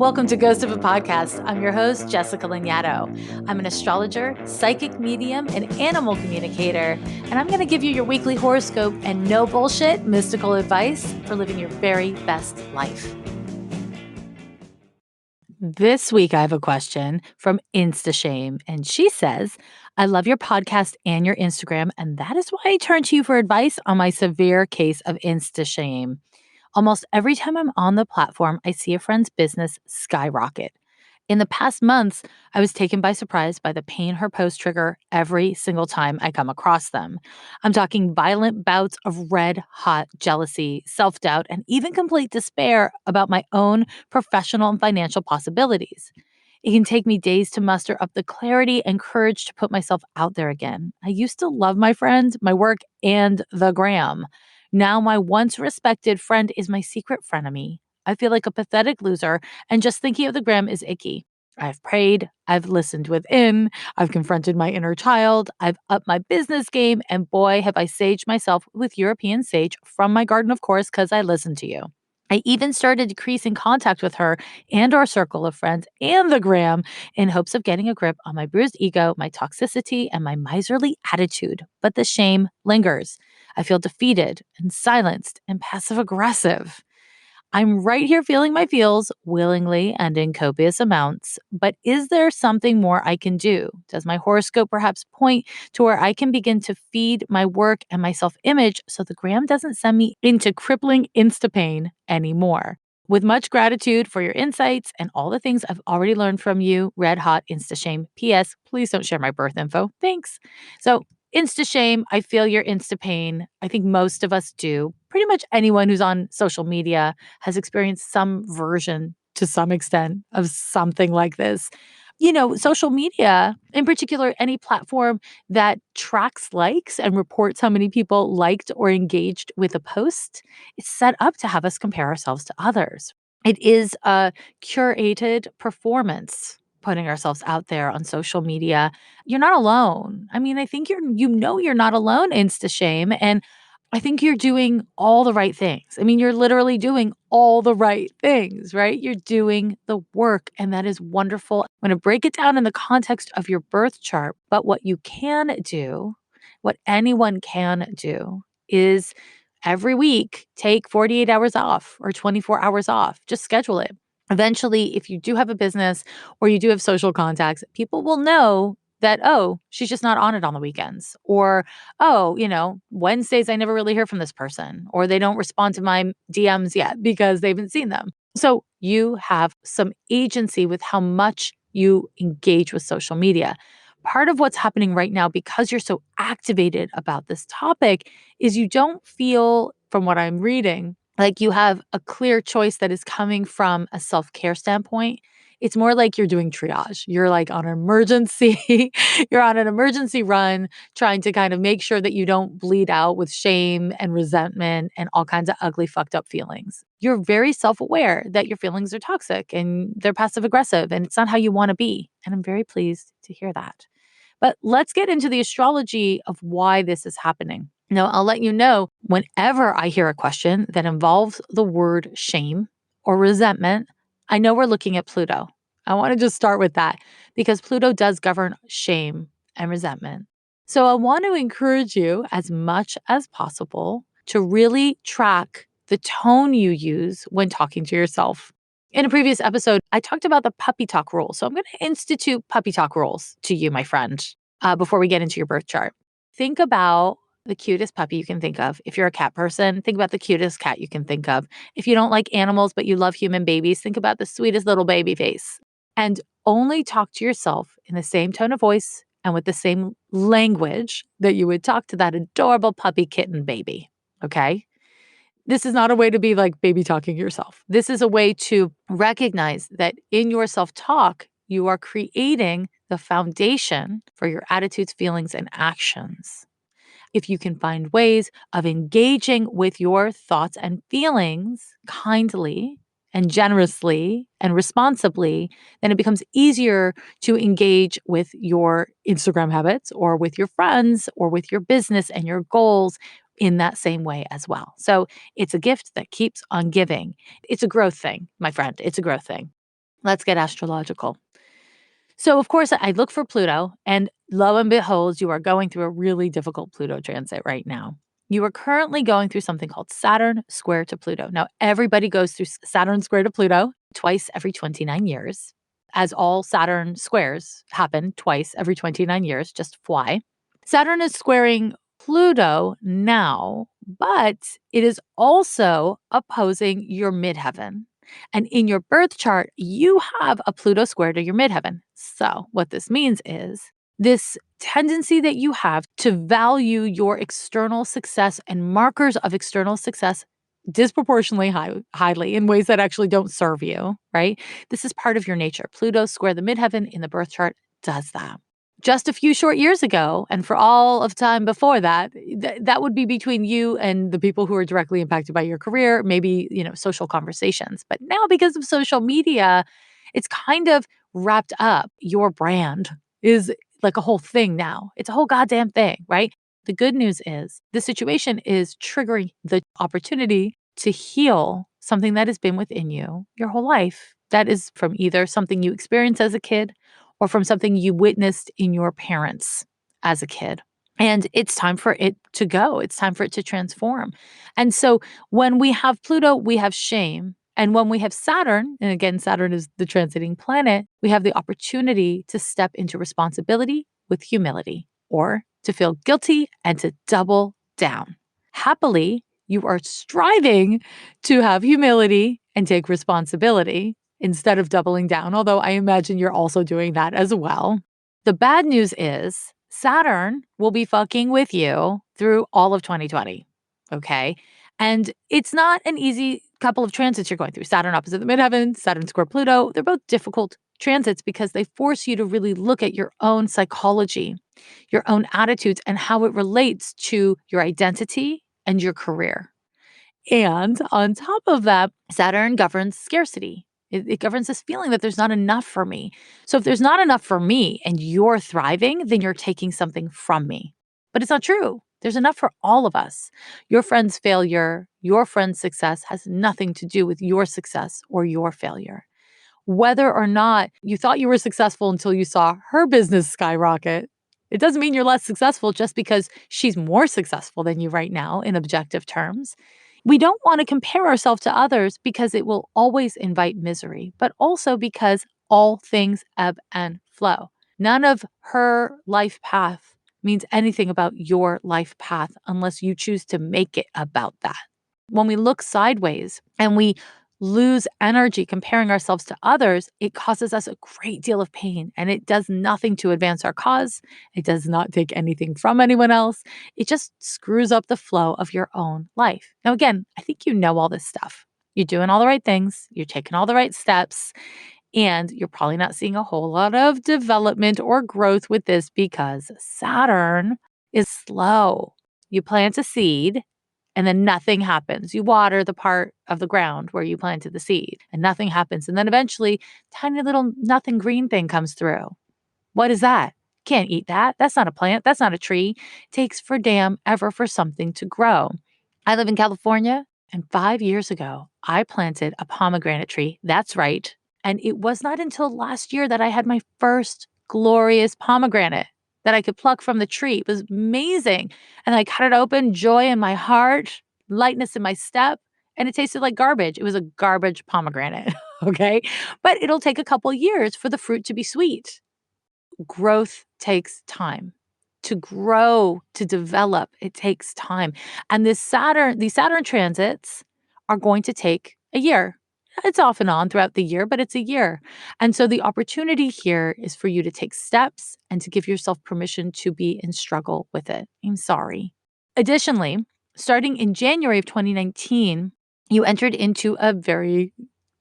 Welcome to Ghost of a Podcast. I'm your host, Jessica Lanyadoo. I'm an astrologer, psychic medium, and animal communicator, and I'm going to give you your weekly horoscope and no bullshit mystical advice for living your very best life. This week, I have a question from Instashame, and she says, I love your podcast and your Instagram, and that is why I turn to you for advice on my severe case of Instashame. Almost every time I'm on the platform, I see a friend's business skyrocket. In the past months, I was taken by surprise by the pain her posts trigger every single time I come across them. I'm talking violent bouts of red hot jealousy, self doubt, and even complete despair about my own professional and financial possibilities. It can take me days to muster up the clarity and courage to put myself out there again. I used to love my friends, my work, and the gram. Now my once respected friend is my secret frenemy. I feel like a pathetic loser, and just thinking of the gram is icky. I've prayed, I've listened within, I've confronted my inner child, I've upped my business game, and boy, have I saged myself with European sage from my garden, of course, because I listen to you. I even started decreasing contact with her and our circle of friends and the gram in hopes of getting a grip on my bruised ego, my toxicity, and my miserly attitude. But the shame lingers. I feel defeated and silenced and passive aggressive. I'm right here feeling my feels willingly and in copious amounts, but is there something more I can do? Does my horoscope perhaps point to where I can begin to feed my work and my self-image so the gram doesn't send me into crippling Instapain anymore? With much gratitude for your insights and all the things I've already learned from you, Red Hot Instashame. P.S. Please don't share my birth info. Thanks. So Instashame, I feel your Instapain. I think most of us do. Pretty much anyone who's on social media has experienced some version to some extent of something like this. You know, social media, in particular, any platform that tracks likes and reports how many people liked or engaged with a post, is set up to have us compare ourselves to others. It is a curated performance, putting ourselves out there on social media. You're not alone. I mean, I think you're not alone, Instashame, and I think you're doing all the right things. I mean, you're literally doing all the right things, right? You're doing the work, and that is wonderful. I'm going to break it down in the context of your birth chart, but what you can do, what anyone can do, is every week take 48 hours off or 24 hours off. Just schedule it. Eventually, if you do have a business or you do have social contacts, people will know that, oh, she's just not on it on the weekends. Or, oh, Wednesdays, I never really hear from this person. Or they don't respond to my DMs yet because they haven't seen them. So you have some agency with how much you engage with social media. Part of what's happening right now, because you're so activated about this topic, is you don't feel, from what I'm reading, like you have a clear choice that is coming from a self-care standpoint. It's more like you're doing triage. You're like on an emergency, you're on an emergency run, trying to kind of make sure that you don't bleed out with shame and resentment and all kinds of ugly, fucked up feelings. You're very self-aware that your feelings are toxic and they're passive aggressive and it's not how you want to be. And I'm very pleased to hear that. But let's get into the astrology of why this is happening. Now, I'll let you know whenever I hear a question that involves the word shame or resentment, I know we're looking at Pluto. I want to just start with that because Pluto does govern shame and resentment. So I want to encourage you as much as possible to really track the tone you use when talking to yourself. In a previous episode, I talked about the puppy talk rule. So I'm going to institute puppy talk rules to you, my friend, before we get into your birth chart. Think about the cutest puppy you can think of. If you're a cat person, think about the cutest cat you can think of. If you don't like animals, but you love human babies, think about the sweetest little baby face. And only talk to yourself in the same tone of voice and with the same language that you would talk to that adorable puppy kitten baby. Okay? This is not a way to be like baby talking yourself. This is a way to recognize that in your self-talk, you are creating the foundation for your attitudes, feelings, and actions. If you can find ways of engaging with your thoughts and feelings kindly and generously and responsibly, then it becomes easier to engage with your Instagram habits or with your friends or with your business and your goals in that same way as well. So it's a gift that keeps on giving. It's a growth thing, my friend. It's a growth thing. Let's get astrological. So, of course, I look for Pluto, and lo and behold, you are going through a really difficult Pluto transit right now. You are currently going through something called Saturn square to Pluto. Now, everybody goes through Saturn square to Pluto twice every 29 years, as all Saturn squares happen twice every 29 years, just fly. Saturn is squaring Pluto now, but it is also opposing your midheaven. And in your birth chart, you have a Pluto square to your midheaven. So, what this means is this tendency that you have to value your external success and markers of external success disproportionately highly in ways that actually don't serve you, right? This is part of your nature. Pluto square the midheaven in the birth chart does that. Just a few short years ago, and for all of time before that, that would be between you and the people who are directly impacted by your career, maybe, social conversations. But now because of social media, it's kind of wrapped up. Your brand is like a whole thing now. It's a whole goddamn thing, right? The good news is the situation is triggering the opportunity to heal something that has been within you your whole life. That is from either something you experienced as a kid or from something you witnessed in your parents as a kid. And it's time for it to go. It's time for it to transform. And so when we have Pluto, we have shame. And when we have Saturn, and again, Saturn is the transiting planet, we have the opportunity to step into responsibility with humility or to feel guilty and to double down. Happily, you are striving to have humility and take responsibility instead of doubling down, although I imagine you're also doing that as well. The bad news is Saturn will be fucking with you through all of 2020. Okay. And it's not an easy couple of transits you're going through. Saturn opposite the midheaven, Saturn square Pluto. They're both difficult transits because they force you to really look at your own psychology, your own attitudes, and how it relates to your identity and your career. And on top of that, Saturn governs scarcity. It governs this feeling that there's not enough for me. So if there's not enough for me and you're thriving, then you're taking something from me. But it's not true. There's enough for all of us. Your friend's failure, your friend's success has nothing to do with your success or your failure. Whether or not you thought you were successful until you saw her business skyrocket, it doesn't mean you're less successful just because she's more successful than you right now in objective terms. We don't want to compare ourselves to others because it will always invite misery, but also because all things ebb and flow. None of her life path means anything about your life path unless you choose to make it about that. When we look sideways and we lose energy comparing ourselves to others, it causes us a great deal of pain and it does nothing to advance our cause. It does not take anything from anyone else. It just screws up the flow of your own life. Now, again, I think you know all this stuff. You're doing all the right things, you're taking all the right steps, and you're probably not seeing a whole lot of development or growth with this because Saturn is slow. You plant a seed and then nothing happens. You water the part of the ground where you planted the seed and nothing happens. And then eventually, tiny little nothing green thing comes through. What is that? Can't eat that. That's not a plant. That's not a tree. It takes for damn ever for something to grow. I live in California, and 5 years ago, I planted a pomegranate tree. That's right. And it was not until last year that I had my first glorious pomegranate that I could pluck from the tree. It was amazing. And I cut it open, joy in my heart, lightness in my step, and it tasted like garbage. It was a garbage pomegranate, okay? But it'll take a couple years for the fruit to be sweet. Growth takes time. To grow, to develop, it takes time. And these Saturn transits are going to take a year. It's off and on throughout the year, but it's a year. And so the opportunity here is for you to take steps and to give yourself permission to be in struggle with it. I'm sorry. Additionally, starting in January of 2019, you entered into a very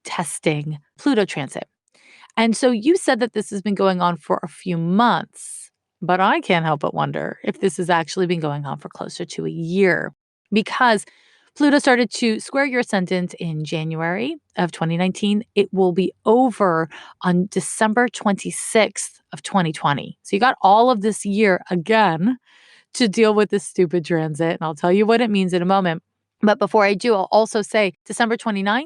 testing Pluto transit. And so you said that this has been going on for a few months, but I can't help but wonder if this has actually been going on for closer to a year because Pluto started to square your ascendant in January of 2019. It will be over on December 26th of 2020. So you got all of this year again to deal with this stupid transit. And I'll tell you what it means in a moment. But before I do, I'll also say December 29th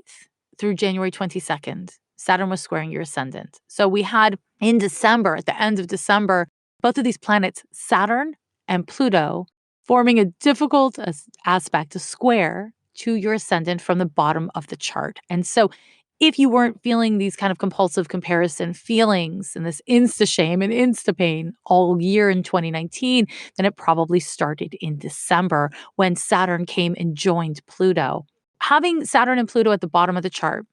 through January 22nd, Saturn was squaring your ascendant. So we had in December, at the end of December, both of these planets, Saturn and Pluto, forming a difficult aspect, a square to your ascendant from the bottom of the chart. And so if you weren't feeling these kind of compulsive comparison feelings and this insta-shame and insta-pain all year in 2019, then it probably started in December when Saturn came and joined Pluto. Having Saturn and Pluto at the bottom of the chart,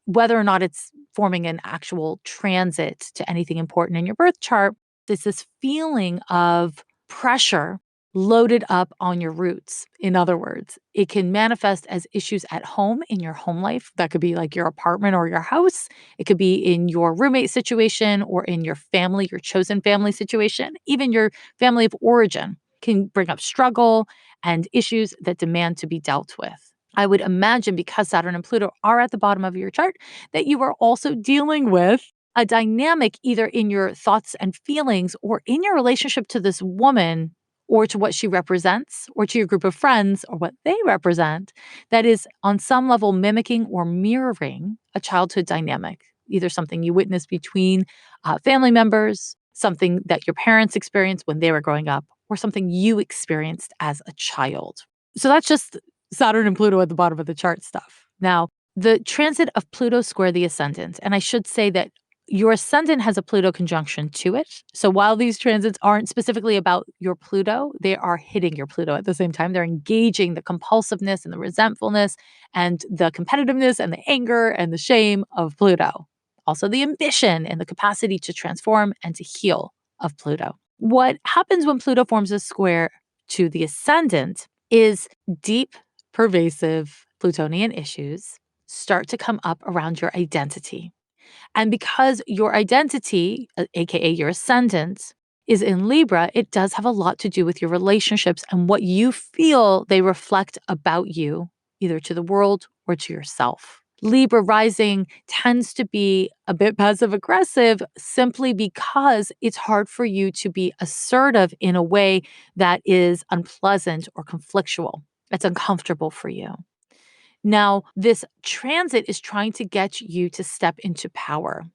whether or not it's forming an actual transit to anything important in your birth chart, there's this feeling of pressure loaded up on your roots. In other words, it can manifest as issues at home in your home life. That could be like your apartment or your house. It could be in your roommate situation or in your family, your chosen family situation. Even your family of origin can bring up struggle and issues that demand to be dealt with. I would imagine because Saturn and Pluto are at the bottom of your chart that you are also dealing with a dynamic either in your thoughts and feelings or in your relationship to this woman or to what she represents or to your group of friends or what they represent that is on some level mimicking or mirroring a childhood dynamic, either something you witnessed between family members, something that your parents experienced when they were growing up, or something you experienced as a child. So that's just Saturn and Pluto at the bottom of the chart stuff. Now, the transit of Pluto square the ascendant, and I should say that your ascendant has a Pluto conjunction to it. So while these transits aren't specifically about your Pluto, they are hitting your Pluto at the same time. They're engaging the compulsiveness and the resentfulness and the competitiveness and the anger and the shame of Pluto. Also the ambition and the capacity to transform and to heal of Pluto. What happens when Pluto forms a square to the ascendant is deep, pervasive Plutonian issues start to come up around your identity. And because your identity, aka your ascendant, is in Libra, it does have a lot to do with your relationships and what you feel they reflect about you, either to the world or to yourself. Libra rising tends to be a bit passive aggressive simply because it's hard for you to be assertive in a way that is unpleasant or conflictual. It's uncomfortable for you. Now, this transit is trying to get you to step into power.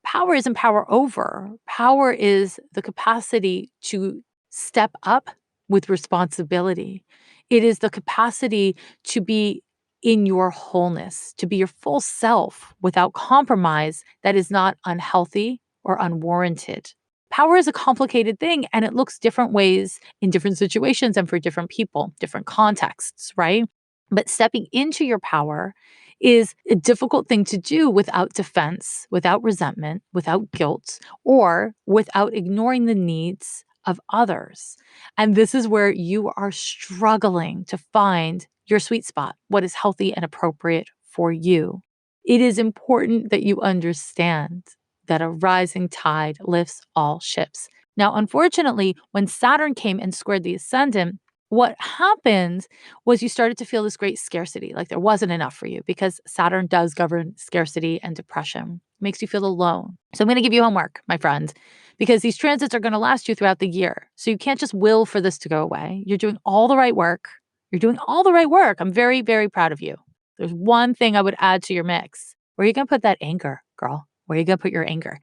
Power isn't power over. Power is the capacity to step up with responsibility. It is the capacity to be in your wholeness, to be your full self without compromise that is not unhealthy or unwarranted. Power is a complicated thing and it looks different ways in different situations and for different people, different contexts, right? But stepping into your power is a difficult thing to do without defense, without resentment, without guilt, or without ignoring the needs of others. And this is where you are struggling to find your sweet spot, what is healthy and appropriate for you. It is important that you understand that a rising tide lifts all ships. Now, unfortunately, when Saturn came and squared the ascendant, what happened was you started to feel this great scarcity, like there wasn't enough for you because Saturn does govern scarcity and depression. It makes you feel alone. So I'm going to give you homework, my friend, because these transits are going to last you throughout the year. So you can't just will for this to go away. You're doing all the right work. You're doing all the right work. I'm very, very proud of you. There's one thing I would add to your mix. Where are you going to put that anger, girl? Where are you going to put your anger?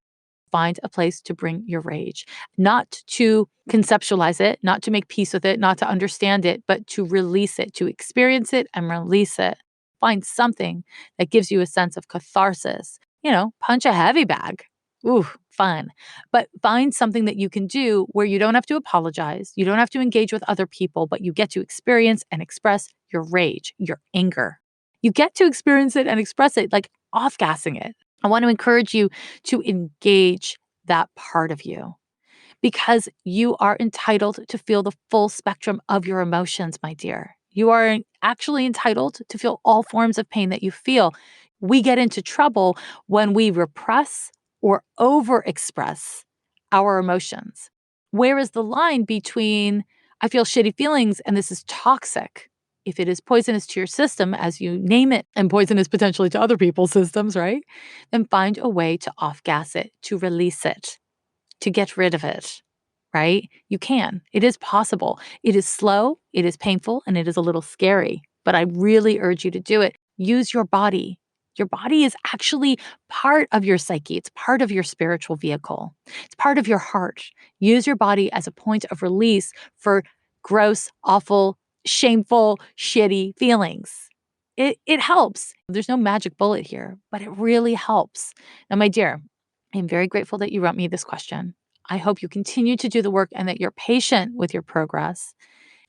Find a place to bring your rage, not to conceptualize it, not to make peace with it, not to understand it, but to release it, to experience it and release it. Find something that gives you a sense of catharsis. Punch a heavy bag. Ooh, fun. But find something that you can do where you don't have to apologize. You don't have to engage with other people, but you get to experience and express your rage, your anger. You get to experience it and express it, like off-gassing it. I want to encourage you to engage that part of you because you are entitled to feel the full spectrum of your emotions, my dear. You are actually entitled to feel all forms of pain that you feel. We get into trouble when we repress or overexpress our emotions. Where is the line between I feel shitty feelings and this is toxic? If it is poisonous to your system, as you name it, and poisonous potentially to other people's systems, right? Then find a way to off-gas it, to release it, to get rid of it, right? You can. It is possible. It is slow, it is painful, and it is a little scary. But I really urge you to do it. Use your body. Your body is actually part of your psyche. It's part of your spiritual vehicle. It's part of your heart. Use your body as a point of release for gross, awful, shameful, shitty feelings. It helps. There's no magic bullet here, but it really helps. Now, my dear, I'm very grateful that you wrote me this question. I hope you continue to do the work and that you're patient with your progress.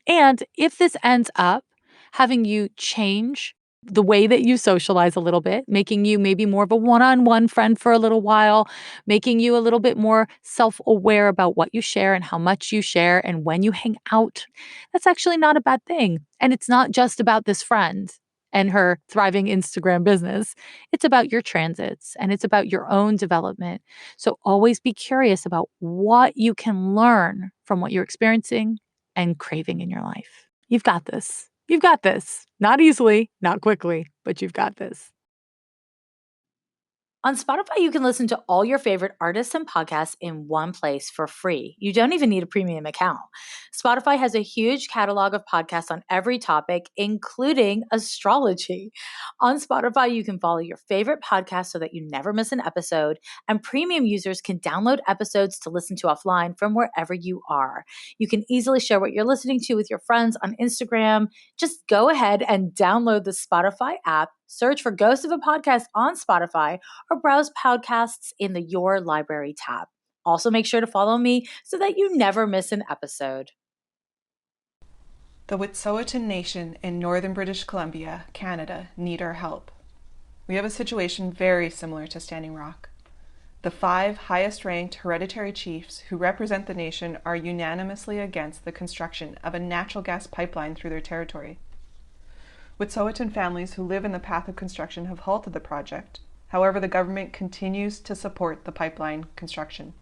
And if this ends up having you change the way that you socialize a little bit, making you maybe more of a one-on-one friend for a little while, making you a little bit more self-aware about what you share and how much you share and when you hang out, that's actually not a bad thing. And it's not just about this friend and her thriving Instagram business. It's about your transits and it's about your own development. So always be curious about what you can learn from what you're experiencing and craving in your life. You've got this. You've got this. Not easily, not quickly, but you've got this. On Spotify, you can listen to all your favorite artists and podcasts in one place for free. You don't even need a premium account. Spotify has a huge catalog of podcasts on every topic, including astrology. On Spotify, you can follow your favorite podcast so that you never miss an episode, and premium users can download episodes to listen to offline from wherever you are. You can easily share what you're listening to with your friends on Instagram. Just go ahead and download the Spotify app, search for Ghost of a Podcast on Spotify, or browse podcasts in the Your Library tab. Also, make sure to follow me so that you never miss an episode. The Wet'suwet'en Nation in northern British Columbia, Canada, need our help. We have a situation very similar to Standing Rock. The 5 highest-ranked hereditary chiefs who represent the nation are unanimously against the construction of a natural gas pipeline through their territory. Wet'suwet'en families who live in the path of construction have halted the project. However, the government continues to support the pipeline construction.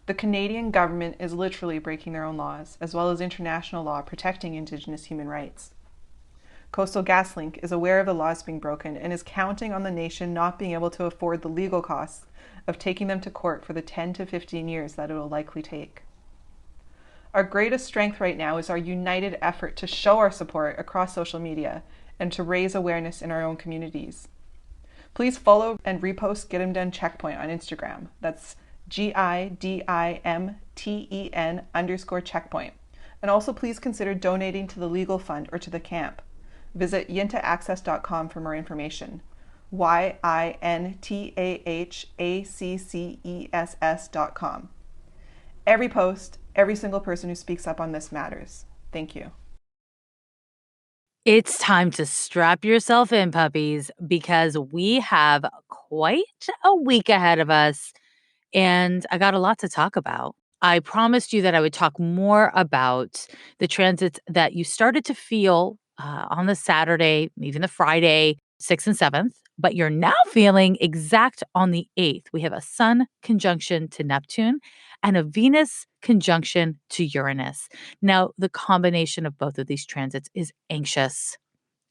The Canadian government is literally breaking their own laws, as well as international law protecting Indigenous human rights. Coastal GasLink is aware of the laws being broken and is counting on the nation not being able to afford the legal costs of taking them to court for the 10 to 15 years that it will likely take. Our greatest strength right now is our united effort to show our support across social media and to raise awareness in our own communities. Please follow and repost Get 'em Done Checkpoint on Instagram. That's GIDIMTEN_checkpoint. And also please consider donating to the legal fund or to the camp. Visit yintaaccess.com for more information. YINTAHACCESS.com. Every post, every single person who speaks up on this matters. Thank you. It's time to strap yourself in, puppies, because we have quite a week ahead of us, and I got a lot to talk about. I promised you that I would talk more about the transits that you started to feel on the Saturday, even the Friday, 6th and 7th, but you're now feeling exact on the 8th. We have a Sun conjunction to Neptune and a Venus conjunction to Uranus. Now, the combination of both of these transits is anxious.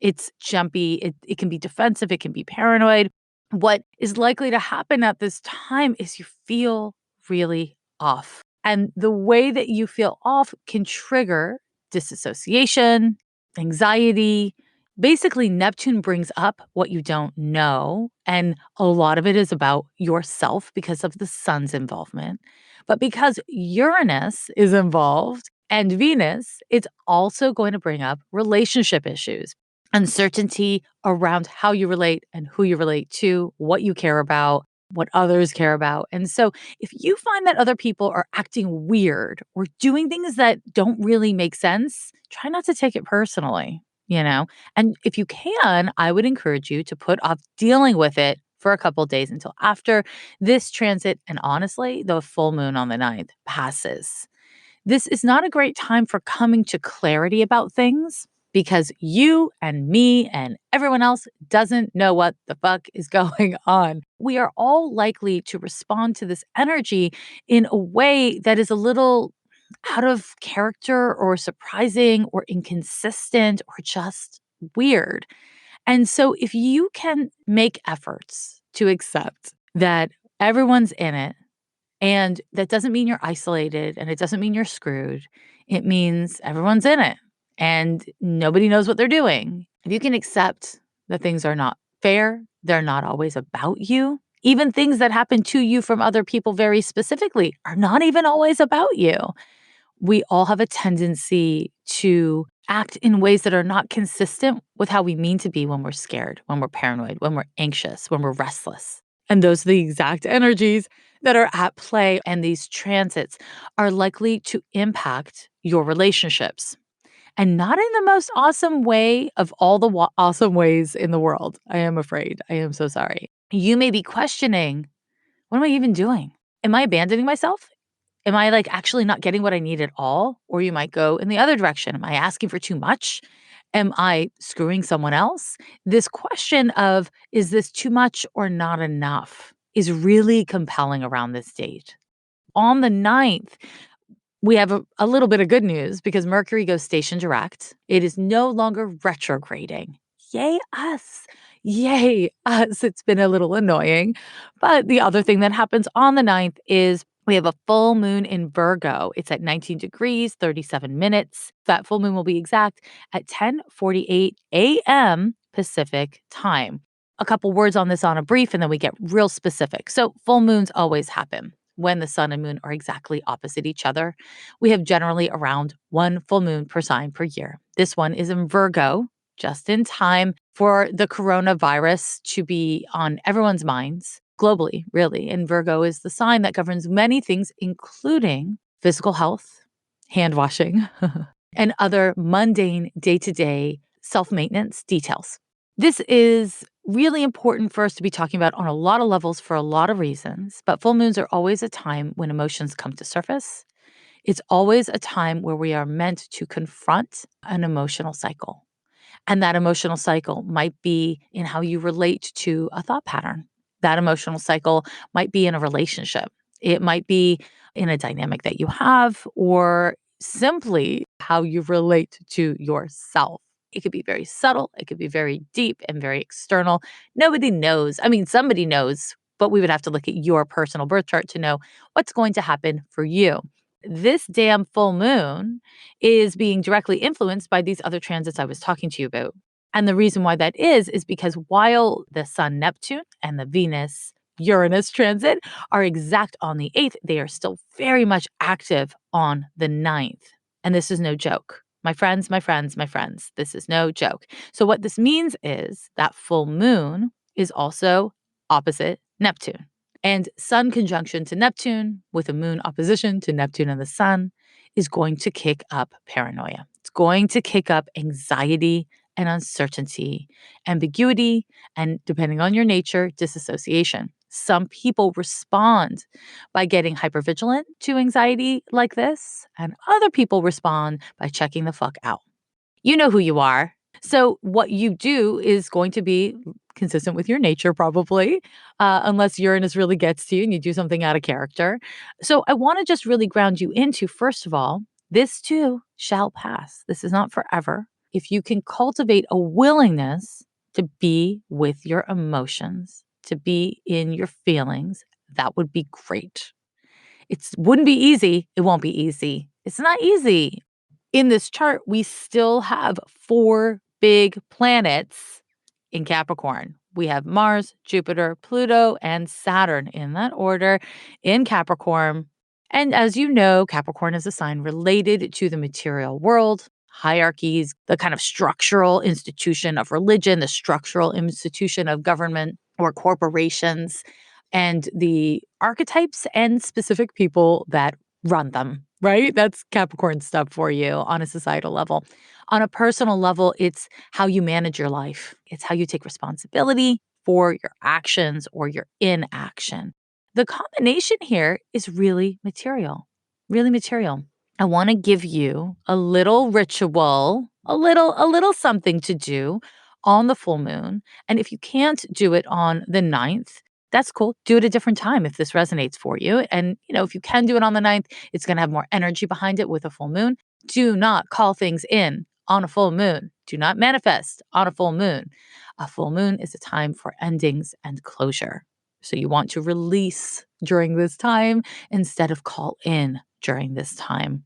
It's jumpy. It can be defensive. It can be paranoid. What is likely to happen at this time is you feel really off. And the way that you feel off can trigger disassociation, anxiety. Basically, Neptune brings up what you don't know. And a lot of it is about yourself because of the sun's involvement. But because Uranus is involved and Venus, it's also going to bring up relationship issues, uncertainty around how you relate and who you relate to, what you care about, what others care about. And so if you find that other people are acting weird or doing things that don't really make sense, try not to take it personally, you know? And if you can, I would encourage you to put off dealing with it for a couple days until after this transit and honestly, the full moon on the 9th passes. This is not a great time for coming to clarity about things because you and me and everyone else doesn't know what the fuck is going on. We are all likely to respond to this energy in a way that is a little out of character or surprising or inconsistent or just weird. And so if you can make efforts to accept that everyone's in it, and that doesn't mean you're isolated and it doesn't mean you're screwed. It means everyone's in it and nobody knows what they're doing. If you can accept that things are not fair. They're not always about you. Even things that happen to you from other people very specifically are not even always about you. We all have a tendency to act in ways that are not consistent with how we mean to be when we're scared, when we're paranoid, when we're anxious, when we're restless. And those are the exact energies that are at play. And these transits are likely to impact your relationships. And not in the most awesome way of all the awesome ways in the world. I am afraid. I am so sorry. You may be questioning, what am I even doing? Am I abandoning myself? Am I like actually not getting what I need at all? Or you might go in the other direction. Am I asking for too much? Am I screwing someone else? This question of, is this too much or not enough, is really compelling around this date. On the 9th, we have a little bit of good news because Mercury goes station direct. It is no longer retrograding. Yay, us. Yay, us. It's been a little annoying. But the other thing that happens on the 9th is we have a full moon in Virgo. It's at 19 degrees, 37 minutes. That full moon will be exact at 10:48 a.m. Pacific time. A couple words on this on a brief, and then we get real specific. So full moons always happen when the sun and moon are exactly opposite each other. We have generally around one full moon per sign per year. This one is in Virgo, just in time for the coronavirus to be on everyone's minds globally, really. And Virgo is the sign that governs many things, including physical health, hand washing, and other mundane day-to-day self-maintenance details. This is really important for us to be talking about on a lot of levels for a lot of reasons, but full moons are always a time when emotions come to surface. It's always a time where we are meant to confront an emotional cycle. And that emotional cycle might be in how you relate to a thought pattern. That emotional cycle might be in a relationship. It might be in a dynamic that you have, or simply how you relate to yourself. It could be very subtle, it could be very deep and very external. Nobody knows. I mean, somebody knows, but we would have to look at your personal birth chart to know what's going to happen for you. This damn full moon is being directly influenced by these other transits I was talking to you about. And the reason why that is because while the Sun Neptune and the Venus Uranus transit are exact on the 8th, they are still very much active on the 9th. And this is no joke. My friends, my friends, my friends, this is no joke. So, what this means is that full moon is also opposite Neptune. And Sun conjunction to Neptune with a moon opposition to Neptune and the Sun is going to kick up paranoia. It's going to kick up anxiety and uncertainty, ambiguity, and depending on your nature, disassociation. Some people respond by getting hypervigilant to anxiety like this, and other people respond by checking the fuck out. You know who you are. So what you do is going to be consistent with your nature, probably, unless Uranus really gets to you and you do something out of character. So I want to just really ground you into, first of all, this too shall pass. This is not forever. If you can cultivate a willingness to be with your emotions, to be in your feelings, that would be great. It wouldn't be easy. It won't be easy. It's not easy. In this chart, we still have 4 big planets in Capricorn. We have Mars, Jupiter, Pluto, and Saturn in that order in Capricorn. And as you know, Capricorn is a sign related to the material world, hierarchies, the kind of structural institution of religion, the structural institution of government or corporations, and the archetypes and specific people that run them, right? That's Capricorn stuff for you on a societal level. On a personal level, it's how you manage your life. It's how you take responsibility for your actions or your inaction. The combination here is really material, really material. I want to give you a little ritual, a little something to do on the full moon. And if you can't do it on the 9th, that's cool. Do it a different time if this resonates for you. And, if you can do it on the 9th, it's going to have more energy behind it with a full moon. Do not call things in on a full moon. Do not manifest on a full moon. A full moon is a time for endings and closure. So you want to release during this time instead of call in during this time.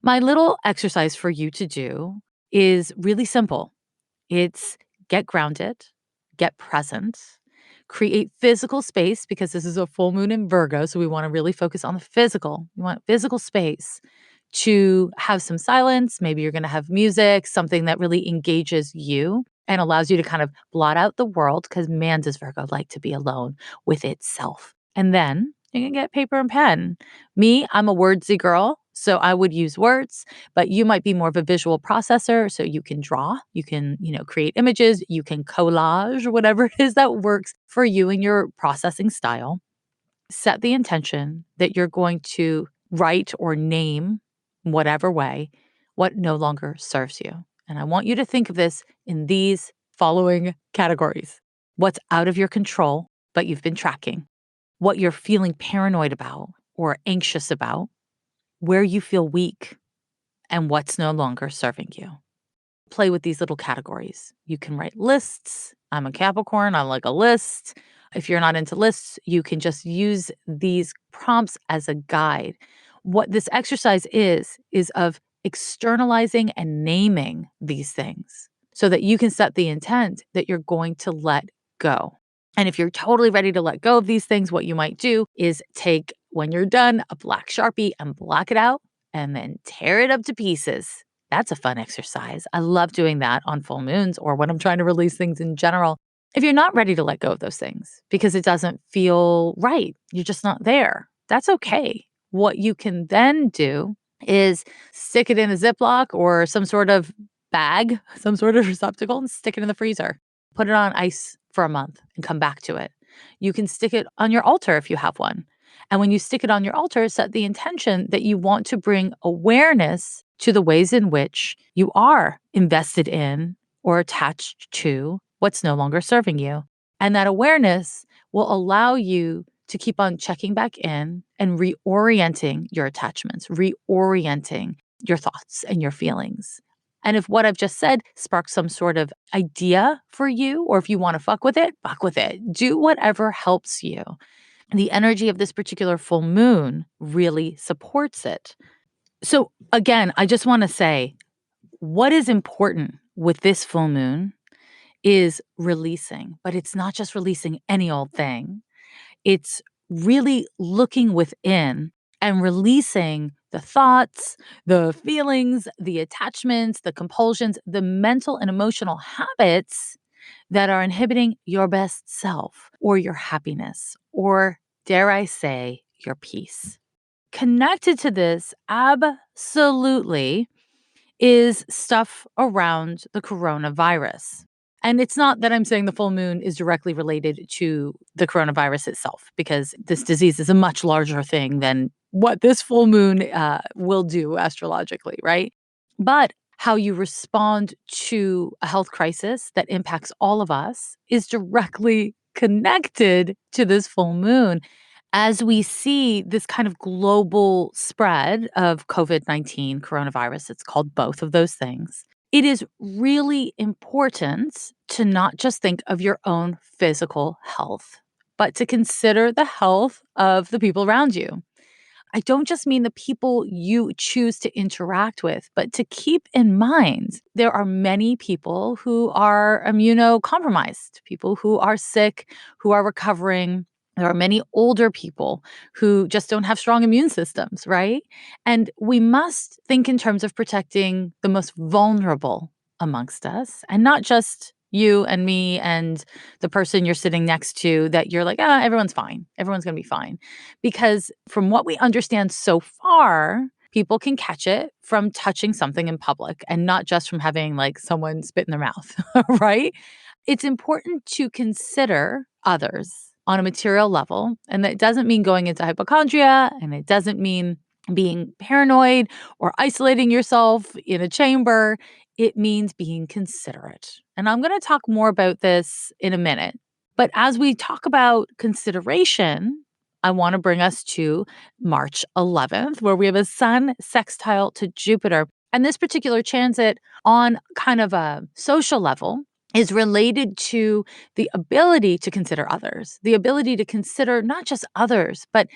My little exercise for you to do is really simple. It's get grounded, get present, create physical space, because this is a full moon in Virgo, so we want to really focus on the physical. You want physical space to have some silence. Maybe you're going to have music, something that really engages you and allows you to kind of blot out the world, because man, does Virgo like to be alone with itself. And then you can get paper and pen. Me, I'm a wordsy girl, so I would use words, but you might be more of a visual processor, so you can draw, you can, create images, you can collage, whatever it is that works for you and your processing style. Set the intention that you're going to write or name, whatever way, what no longer serves you. And I want you to think of this in these following categories: what's out of your control, but you've been tracking, what you're feeling paranoid about or anxious about, where you feel weak, and what's no longer serving you. Play with these little categories. You can write lists. I'm a Capricorn. I like a list. If you're not into lists, you can just use these prompts as a guide. What this exercise is of externalizing and naming these things so that you can set the intent that you're going to let go. And if you're totally ready to let go of these things, what you might do is take, when you're done, a black Sharpie and block it out and then tear it up to pieces. That's a fun exercise. I love doing that on full moons or when I'm trying to release things in general. If you're not ready to let go of those things because it doesn't feel right, you're just not there, that's okay. What you can then do is stick it in a Ziploc or some sort of bag, some sort of receptacle, and stick it in the freezer. Put it on ice for a month and come back to it. You can stick it on your altar if you have one. And when you stick it on your altar, set the intention that you want to bring awareness to the ways in which you are invested in or attached to what's no longer serving you. And that awareness will allow you to keep on checking back in and reorienting your attachments, reorienting your thoughts and your feelings. And if what I've just said sparks some sort of idea for you, or if you want to fuck with it, do whatever helps you. The energy of this particular full moon really supports it. So again, I just want to say what is important with this full moon is releasing, but it's not just releasing any old thing. It's really looking within and releasing the thoughts, the feelings, the attachments, the compulsions, the mental and emotional habits that are inhibiting your best self or your happiness or, dare I say, your peace. Connected to this, absolutely, is stuff around the coronavirus. And it's not that I'm saying the full moon is directly related to the coronavirus itself, because this disease is a much larger thing than what this full moon will do astrologically, right? But how you respond to a health crisis that impacts all of us is directly connected to this full moon. As we see this kind of global spread of COVID-19 coronavirus, it's called both of those things. It is really important to not just think of your own physical health, but to consider the health of the people around you. I don't just mean the people you choose to interact with, but to keep in mind there are many people who are immunocompromised, people who are sick, who are recovering. There are many older people who just don't have strong immune systems, right? And we must think in terms of protecting the most vulnerable amongst us, and not just you and me and the person you're sitting next to that you're like, everyone's fine. Everyone's going to be fine. Because from what we understand so far, people can catch it from touching something in public and not just from having like someone spit in their mouth, right? It's important to consider others on a material level. And that doesn't mean going into hypochondria, and it doesn't mean being paranoid or isolating yourself in a chamber. It means being considerate. And I'm going to talk more about this in a minute. But as we talk about consideration, I want to bring us to March 11th, where we have a sun sextile to Jupiter. And this particular transit on kind of a social level is related to the ability to consider others, the ability to consider not just others, but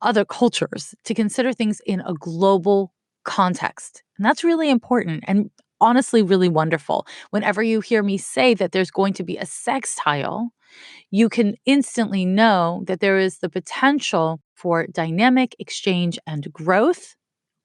other cultures, to consider things in a global context. And that's really important. And honestly really wonderful. Whenever you hear me say that there's going to be a sextile, you can instantly know that there is the potential for dynamic exchange and growth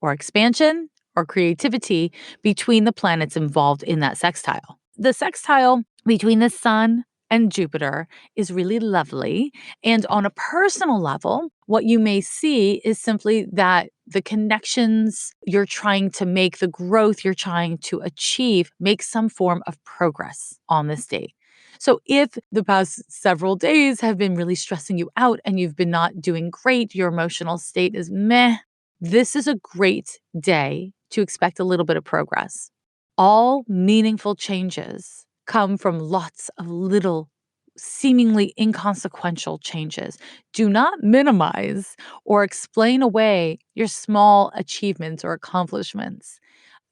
or expansion or creativity between the planets involved in that sextile. The sextile between the sun and Jupiter is really lovely. And on a personal level, what you may see is simply that the connections you're trying to make, the growth you're trying to achieve, make some form of progress on this date. So if the past several days have been really stressing you out and you've been not doing great, your emotional state is meh, this is a great day to expect a little bit of progress. All meaningful changes come from lots of little, seemingly inconsequential changes. Do not minimize or explain away your small achievements or accomplishments.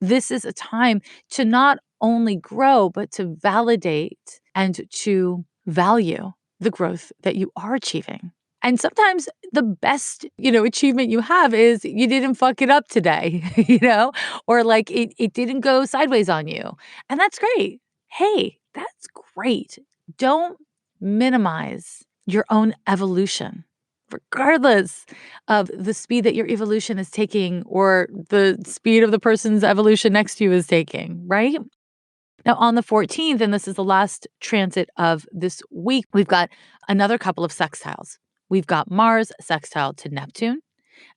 This is a time to not only grow, but to validate and to value the growth that you are achieving. And sometimes the best, achievement you have is you didn't fuck it up today, or like it didn't go sideways on you. And that's great. Hey, that's great. Don't minimize your own evolution, regardless of the speed that your evolution is taking or the speed of the person's evolution next to you is taking, right? Now, on the 14th, and this is the last transit of this week, we've got another couple of sextiles. We've got Mars sextile to Neptune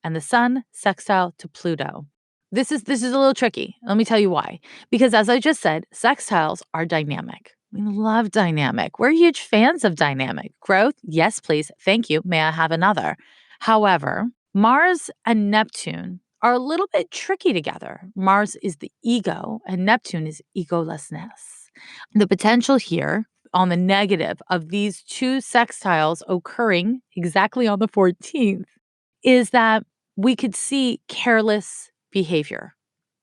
and the Sun sextile to Pluto. This is a little tricky. Let me tell you why. Because as I just said, sextiles are dynamic. We love dynamic. We're huge fans of dynamic growth. Yes, please. Thank you. May I have another? However, Mars and Neptune are a little bit tricky together. Mars is the ego and Neptune is egolessness. The potential here on the negative of these two sextiles occurring exactly on the 14th is that we could see careless behavior.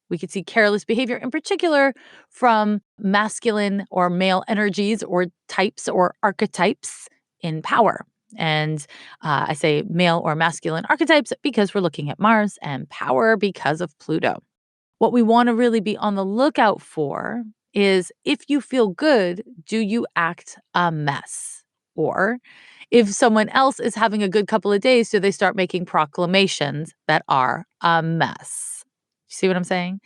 We could see careless behavior in particular from masculine or male energies or types or archetypes in power. And I say male or masculine archetypes because we're looking at Mars and power because of Pluto. What we want to really be on the lookout for is if you feel good, do you act a mess? Or if someone else is having a good couple of days, do they start making proclamations that are a mess? You see what I'm saying?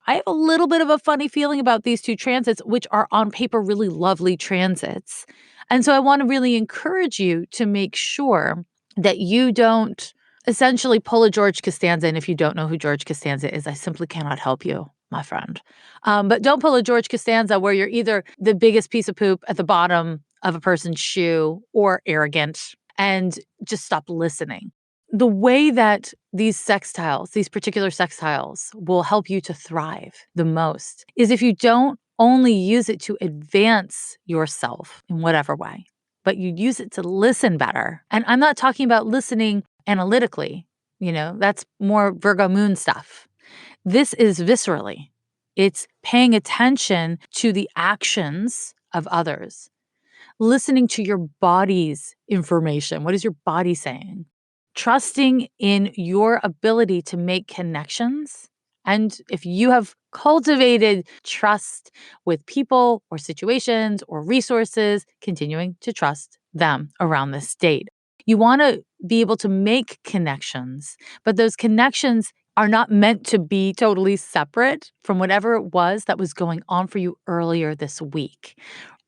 I have a little bit of a funny feeling about these two transits, which are on paper really lovely transits. And so I want to really encourage you to make sure that you don't essentially pull a George Costanza. And if you don't know who George Costanza is, I simply cannot help you, my friend. But don't pull a George Costanza where you're either the biggest piece of poop at the bottom of a person's shoe or arrogant and just stop listening. The way that these sextiles, these particular sextiles, will help you to thrive the most is if you don't only use it to advance yourself in whatever way, but you use it to listen better. And I'm not talking about listening analytically, that's more Virgo moon stuff. This is viscerally. It's paying attention to the actions of others, listening to your body's information. What is your body saying? Trusting in your ability to make connections. And if you have cultivated trust with people or situations or resources, continuing to trust them around this date. You want to be able to make connections, but those connections are not meant to be totally separate from whatever it was that was going on for you earlier this week.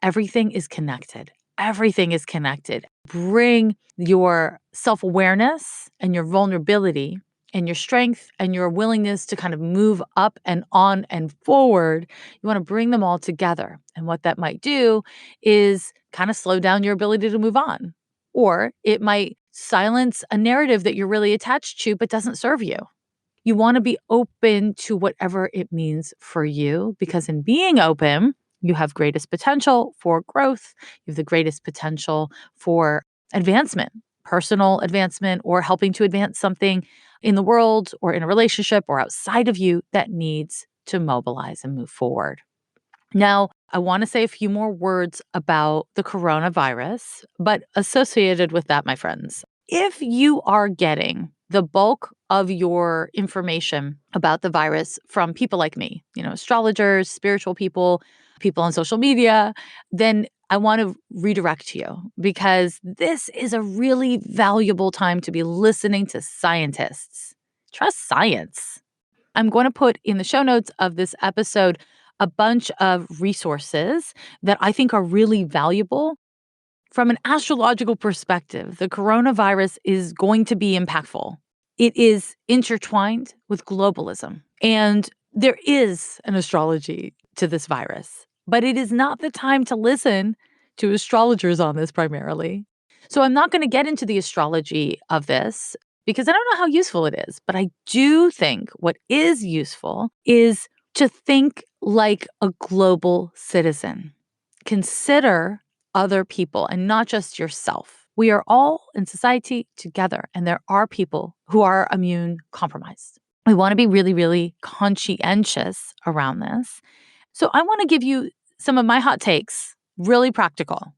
Everything is connected. Everything is connected. Bring your self-awareness and your vulnerability and your strength and your willingness to kind of move up and on and forward. You want to bring them all together. And what that might do is kind of slow down your ability to move on. Or it might silence a narrative that you're really attached to but doesn't serve you. You want to be open to whatever it means for you, because in being open, you have greatest potential for growth. You have the greatest potential for advancement, personal advancement, or helping to advance something in the world or in a relationship or outside of you that needs to mobilize and move forward. Now, I want to say a few more words about the coronavirus, but associated with that, my friends, if you are getting the bulk of your information about the virus from people like me, astrologers, spiritual people, people on social media, then I want to redirect you because this is a really valuable time to be listening to scientists. Trust science. I'm going to put in the show notes of this episode a bunch of resources that I think are really valuable. From an astrological perspective, the coronavirus is going to be impactful. It is intertwined with globalism. And there is an astrology to this virus, but it is not the time to listen to astrologers on this primarily. So I'm not going to get into the astrology of this because I don't know how useful it is. But I do think what is useful is to think like a global citizen. Consider other people and not just yourself. We are all in society together, and there are people who are immune compromised. We want to be really, really conscientious around this. So I want to give you some of my hot takes, really practical.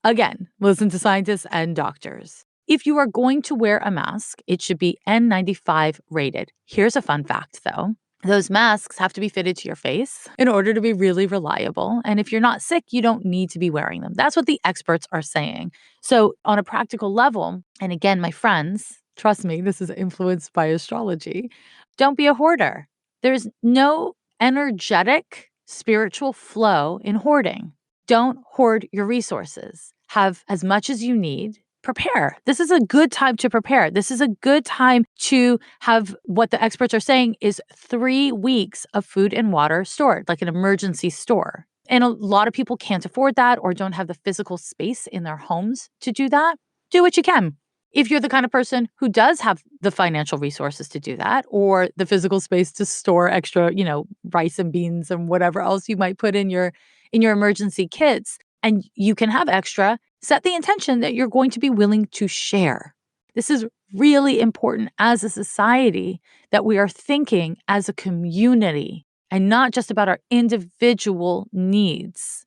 Again, listen to scientists and doctors. If you are going to wear a mask, it should be N95 rated. Here's a fun fact, though. Those masks have to be fitted to your face in order to be really reliable. And if you're not sick, you don't need to be wearing them. That's what the experts are saying. So, on a practical level, and again, my friends, trust me, this is influenced by astrology, don't be a hoarder. There's no energetic spiritual flow in hoarding. Don't hoard your resources. Have as much as you need. Prepare. This is a good time to prepare. This is a good time to have what the experts are saying is 3 weeks of food and water stored, like an emergency store. And a lot of people can't afford that or don't have the physical space in their homes to do that. Do what you can. If you're the kind of person who does have the financial resources to do that or the physical space to store extra, rice and beans and whatever else you might put in your emergency kits, and you can have extra, set the intention that you're going to be willing to share. This is really important as a society that we are thinking as a community and not just about our individual needs.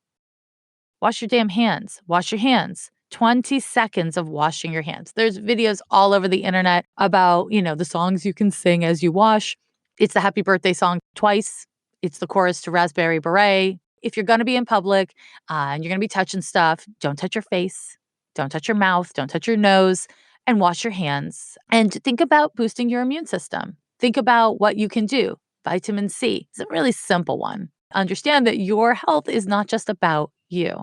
Wash your damn hands. Wash your hands. 20 seconds of washing your hands. There's videos all over the internet about, the songs you can sing as you wash. It's the happy birthday song twice. It's the chorus to Raspberry Beret. If you're going to be in public and you're going to be touching stuff, don't touch your face. Don't touch your mouth. Don't touch your nose. And wash your hands. And think about boosting your immune system. Think about what you can do. Vitamin C is a really simple one. Understand that your health is not just about you.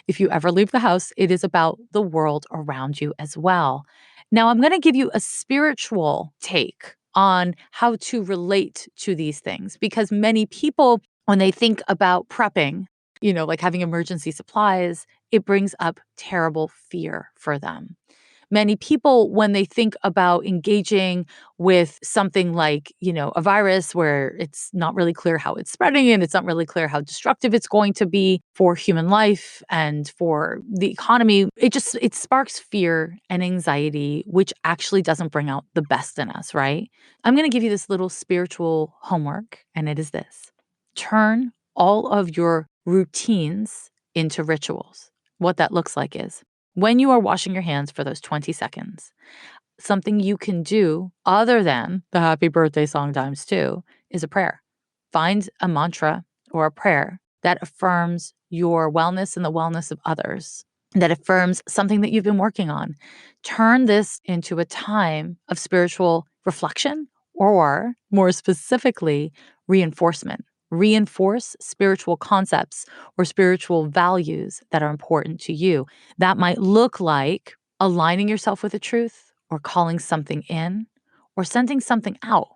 If you ever leave the house, it is about the world around you as well. Now, I'm going to give you a spiritual take on how to relate to these things because many people, when they think about prepping, like having emergency supplies, it brings up terrible fear for them. Many people, when they think about engaging with something like, a virus where it's not really clear how it's spreading and it's not really clear how destructive it's going to be for human life and for the economy, it sparks fear and anxiety, which actually doesn't bring out the best in us, right? I'm going to give you this little spiritual homework, and it is this. Turn all of your routines into rituals. What that looks like is when you are washing your hands for those 20 seconds, something you can do other than the happy birthday song times 2 is a prayer. Find a mantra or a prayer that affirms your wellness and the wellness of others, that affirms something that you've been working on. Turn this into a time of spiritual reflection or, more specifically, reinforcement. Reinforce spiritual concepts or spiritual values that are important to you. That might look like aligning yourself with the truth or calling something in or sending something out,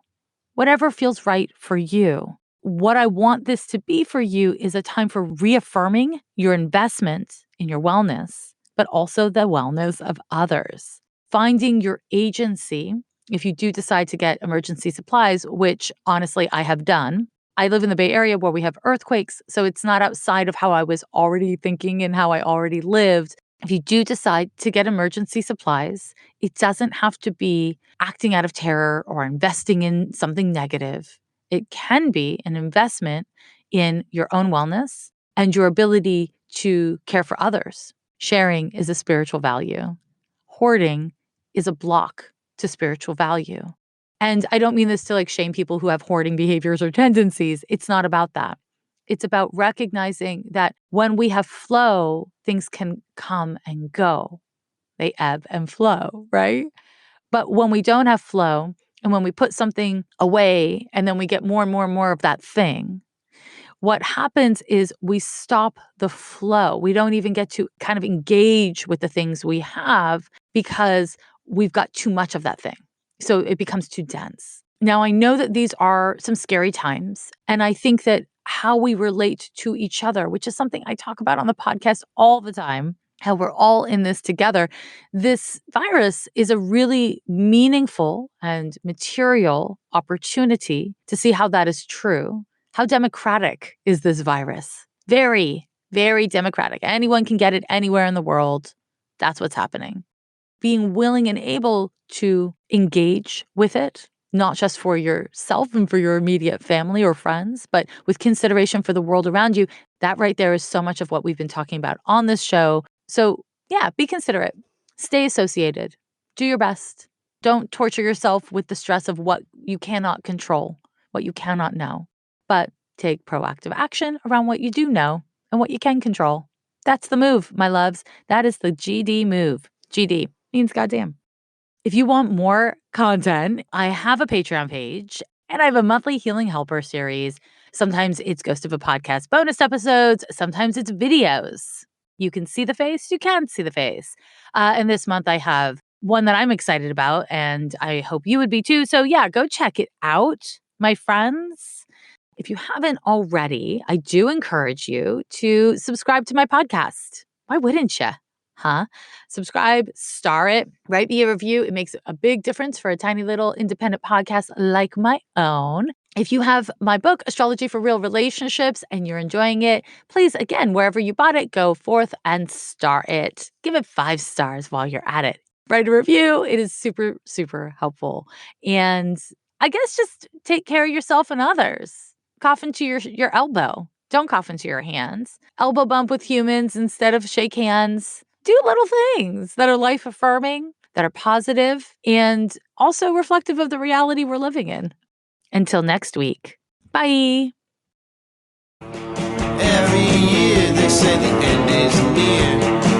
whatever feels right for you. What I want this to be for you is a time for reaffirming your investment in your wellness, but also the wellness of others. Finding your agency, if you do decide to get emergency supplies, which honestly I have done. I live in the Bay Area where we have earthquakes, so it's not outside of how I was already thinking and how I already lived. If you do decide to get emergency supplies, it doesn't have to be acting out of terror or investing in something negative. It can be an investment in your own wellness and your ability to care for others. Sharing is a spiritual value. Hoarding is a block to spiritual value. And I don't mean this to shame people who have hoarding behaviors or tendencies. It's not about that. It's about recognizing that when we have flow, things can come and go. They ebb and flow, right? But when we don't have flow and when we put something away and then we get more and more and more of that thing, what happens is we stop the flow. We don't even get to kind of engage with the things we have because we've got too much of that thing. So it becomes too dense. Now, I know that these are some scary times, and I think that how we relate to each other, which is something I talk about on the podcast all the time, how we're all in this together. This virus is a really meaningful and material opportunity to see how that is true. How democratic is this virus? Very, very democratic. Anyone can get it anywhere in the world. That's what's happening. Being willing and able to engage with it, not just for yourself and for your immediate family or friends, but with consideration for the world around you. That right there is so much of what we've been talking about on this show. So yeah, be considerate. Stay associated. Do your best. Don't torture yourself with the stress of what you cannot control, what you cannot know. But take proactive action around what you do know and what you can control. That's the move, my loves. That is the GD move. GD means goddamn. If you want more content, I have a Patreon page and I have a monthly Healing Helper series. Sometimes it's Ghost of a Podcast bonus episodes. Sometimes it's videos. You can see the face. You can see the face. And this month I have one that I'm excited about and I hope you would be too. So yeah, go check it out, my friends. If you haven't already, I do encourage you to subscribe to my podcast. Why wouldn't you? Huh? Subscribe, star it, write me a review. It makes a big difference for a tiny little independent podcast like my own. If you have my book, Astrology for Real Relationships, and you're enjoying it, please, again, wherever you bought it, go forth and star it. Give it 5 stars while you're at it. Write a review. It is super, super helpful. And I guess just take care of yourself and others. Cough into your elbow. Don't cough into your hands. Elbow bump with humans instead of shake hands. Do little things that are life affirming, that are positive, and also reflective of the reality we're living in. Until next week. Bye. Every year they say the end is near.